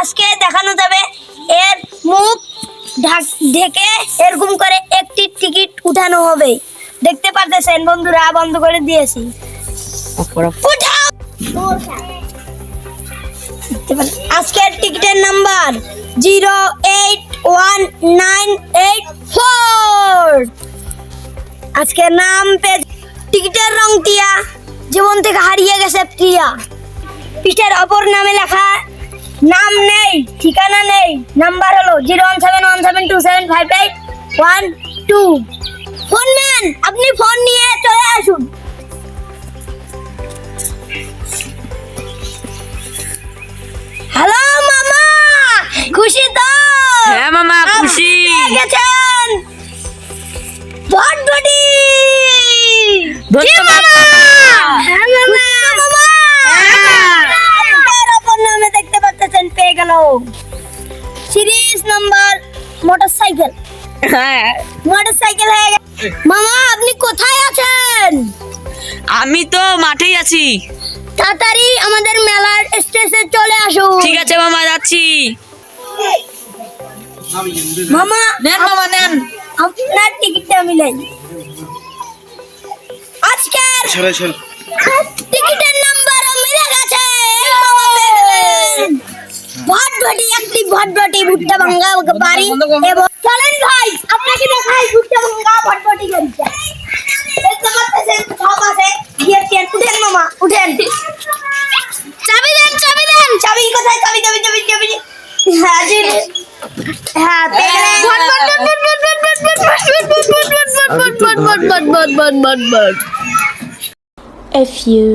আজকে দেখানো যাবে এর মুখ ঢেকে এরকম করে একটি টিকিট উঠানো হবে। দেখতে পারতেছেন বন্ধুরা, বন্ধ করে দিয়েছি। উঠাও। আজকের টিকিটের নাম্বার 081984। আজকের নাম টিকিটের রং টিয়া, জীবন থেকে হারিয়ে গেছে প্রিয়া। পিঠের অপর নামে লেখা নাম নেই, ঠিকানা নেই। নাম্বার হলো 01717275812। ফোনম্যান, আপনি ফোন নিয়ে চলে আসুন। হ্যালো মামা, খুশি তো? হ্যাঁ মামা খুশি। গেছেন ভটভটি। ধন্যবাদ হ্যাঁ মামা। আজকের অপর নামে দেখতে পাচ্ছেন পেয়ে গেল সিরিজ নাম্বার মোটরসাইকেল। হ্যাঁ মোটরসাইকেল হয়ে গেছে। মামা আপনি কোথায় আছেন? আমি তো মাঠেই আছি। তাড়াতাড়ি আমাদের মেলার স্টেশনে চলে আসুন। ঠিক আছে মামা, যাচ্ছি। মামা নেন মামা নেন। আপনার টিকিটটা মিলাই। আজকের টিকিটের নাম্বার মিলে গেছে। মামা পেয়ে গেলেন ভটভটি, একটি ভটভটি ভুট্টা ভাঙ্গা বাড়ি। এবং চলেন ভাই আপনাকে দেখাই ভুট্টা ভাঙ্গা ভটভটি গাড়িটা। দেখতে পাচ্ছেন সব আছে। উঠেন মামা, উঠেন। চাবি দেন, চাবি দেন। চাবি কোথায়? চাবি চাবি চাবি চাবি। হ্যাঁ জি, হ্যাঁ পেয়ে গেলেন। A few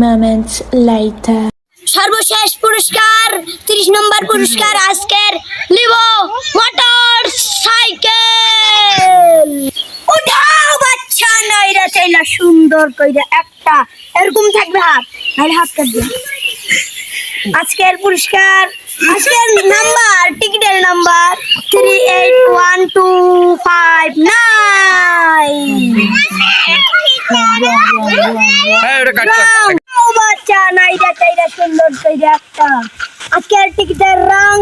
moments later. সর্বশেষ পুরস্কার 30 নম্বর পুরস্কার আজকের লিভ মোটর সাইকেল। উঠাও বাচ্চা, নাইরা চাইলা সুন্দর কইরা একটা এরকম থাকবে হাত, নাইলে হাত কাটবে। আজকের পুরস্কার, আজকের নাম্বার, টিকিটের নাম্বার 381259। বাচ্চা নাইরা চাইরা সুন্দর কইরা একটা। আজকের টিকিটের রং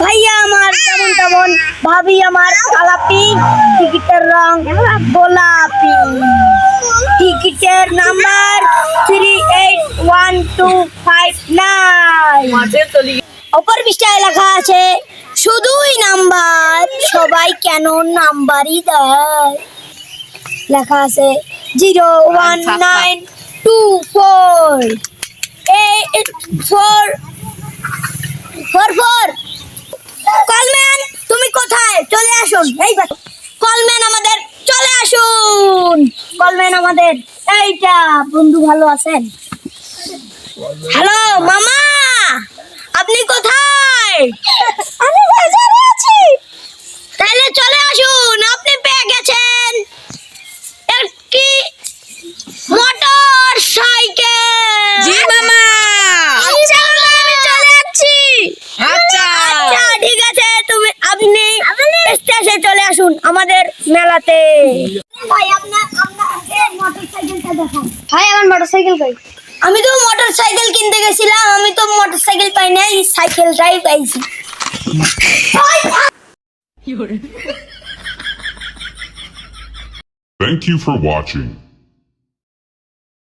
ভাইয়া আমার যেমন তেমন, ভাবি আমার আলাপি। টিকিটের রং গোলাপি। টিকিটের নাম্বার 381259। অপর পৃষ্ঠায় লেখা আছে শুধুই নাম্বার, সবাই কেন নাম্বারই দেয়। লেখা আছে 019248444। কলম্যান তুমি কোথায়? চলে আসুন। এই কলম্যান আমাদের চলে আসুন। কলম্যান আমাদের এইটা বন্ধু, ভালো আছেন? হ্যালো মামা, আপনি কোথায়? আমি বাজারে আছি। তাহলে চলে আসুন, আপনি পেয়ে গেছেন একটি মোটর সাইকেল। জি মামা। আচ্ছা মামা, আমি চলে যাচ্ছি। আচ্ছা আচ্ছা ঠিক আছে, আপনি স্টেশনে চলে আসুন আমাদের মেলাতে। ভাই আপনার মোটরসাইকেলটা দেখান। ভাই আমার মোটরসাইকেল কই? আমি তো মোটরসাইকেল কিনতে গেছিলাম, আমি তো মোটরসাইকেল পাই নাই, সাইকেলটাই পাইছি। Thank you for watching.